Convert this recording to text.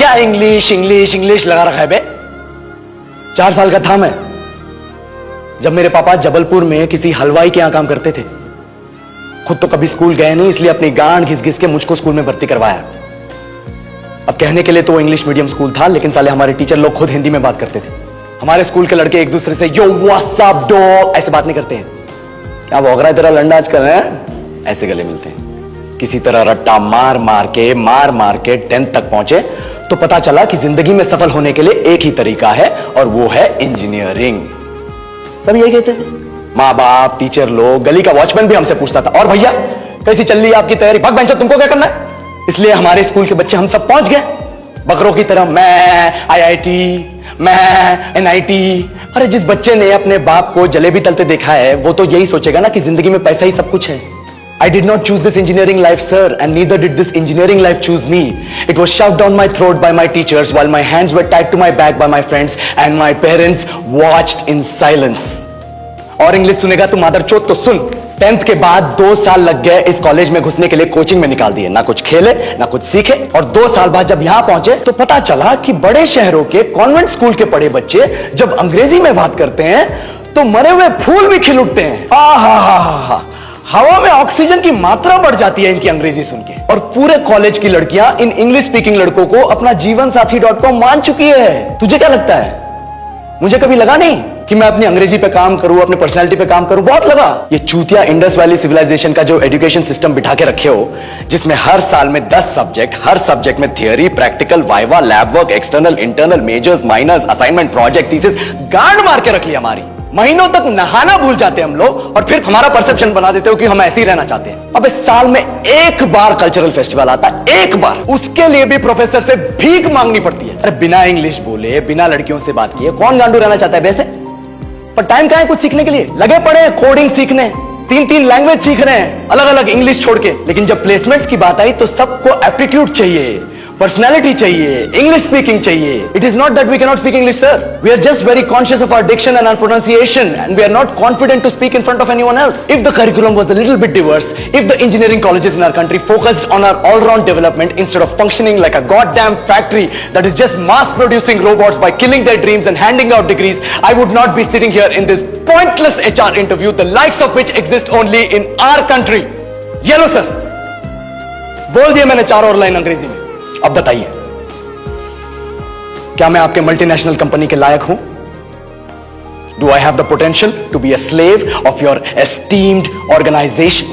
क्या English English English लगा रखा है बे? 4 साल का था मैं जब मेरे पापा जबलपुर में किसी हलवाई के यहां काम करते थे। खुद तो कभी स्कूल गए नहीं, इसलिए अपनी गांड घिस घिस के मुझको स्कूल में भर्ती करवाया। अब कहने के लिए तो वो इंग्लिश मीडियम स्कूल था, लेकिन साले हमारे टीचर लोग खुद हिंदी में बात करते थे। हमारे स्कूल के लड़के एक दूसरे से यो व्हाट्स अप डॉग ऐसे बात नहीं करते हैं। क्या भौंक रहा है तेरा लंडा आजकल है? ऐसे गले मिलते हैं। किसी तरह रट्टा मार मार के 10th तक पहुंचे तो पता चला कि जिंदगी में सफल होने के लिए एक ही तरीका है और वो है इंजीनियरिंग। सब यही कहते थे। माँ बाप, टीचर लोग, गली का वॉचमैन भी हमसे पूछता था, और भैया कैसी चल रही है आपकी तैयारी? भग बेंचो, तुमको क्या करना है? इसलिए हमारे स्कूल के बच्चे हम सब पहुंच गए बकरों की तरह। मैं IIT, मैं NIT। अरे जिस बच्चे ने अपने बाप को जलेबी तलते देखा है वो तो यही सोचेगा ना कि जिंदगी में पैसा ही सब कुछ है। I did not choose this engineering life, sir, and neither did this engineering life choose me. It was shoved down my throat by my teachers while my hands were tied to my back by my friends and my parents watched in silence. और English सुनेगा तू मादरचोद तो सुन। 10th के बाद 2 साल लग गए इस कॉलेज में घुसने के लिए, कोचिंग में निकाल दिए। ना कुछ खेले ना कुछ सीखे, और 2 साल बाद जब यहां पहुंचे तो पता चला कि बड़े शहरों के कॉन्वेंट स्कूल के पढ़े बच्चे जब अंग्रेजी में बात करते हैं तो मरे हुए फूल भी खिल उठते हैं। आहा, हवा में ऑक्सीजन की मात्रा बढ़ जाती है इनकी अंग्रेजी सुन के। और पूरे कॉलेज की लड़कियां इन इंग्लिश स्पीकिंग लड़कों को अपना जीवनसाथी.com मान चुकी है। तुझे क्या लगता है? मुझे कभी लगा नहीं कि मैं अपनी अंग्रेजी पे काम करूं, अपने पर्सनालिटी पे काम करूं। बहुत लगा। ये चूतिया इंडस वैली सिविलाइजेशन का जो एजुकेशन सिस्टम बिठा के रखे हो, जिसमें हर साल में 10 सब्जेक्ट, हर सब्जेक्ट में theory, practical, viva, lab work, external, internal, majors, minors, assignment, project, thesis, गांड मार के रख ली हमारी। महीनों तक नहाना भूल जाते हैं हम लोग, और फिर हमारा परसेप्शन बना देते हो कि हम ऐसे ही रहना चाहते हैं। अब इस साल में एक बार कल्चरल फेस्टिवल आता है, एक बार, उसके लिए भी प्रोफेसर से भीख मांगनी पड़ती है। अरे बिना इंग्लिश बोले, बिना लड़कियों से बात किए कौन गांडू रहना चाहता है वैसे? पर टाइम कहां है कुछ सीखने के लिए? लगे पड़े हैं कोडिंग सीखने, 3 लैंग्वेज सीख रहे हैं अलग अलग इंग्लिश छोड़ के। लेकिन जब प्लेसमेंट्स की बात आई तो सबको एप्टीट्यूड चाहिए, पर्सनैलिटी चाहिए, इंग्लिश स्पीकिंग चाहिए। It is not that we can not speak English, sir. We are just very conscious of our diction and our pronunciation, and we are not confident to speak in front of anyone else. If the curriculum was a little bit diverse, if the engineering colleges in our country focused on our all round development instead of functioning like a goddamn factory that is just mass producing robots by killing their dreams and handing out degrees, I would not be sitting here in this pointless HR interview, the likes of which exist only in our country. ये लो sir, बोल दिया मैंने 4 और line अंग्रेजी में। अब बताइए, क्या मैं आपके मल्टीनेशनल कंपनी के लायक हूं? Do I have the potential to be a slave of your esteemed organization?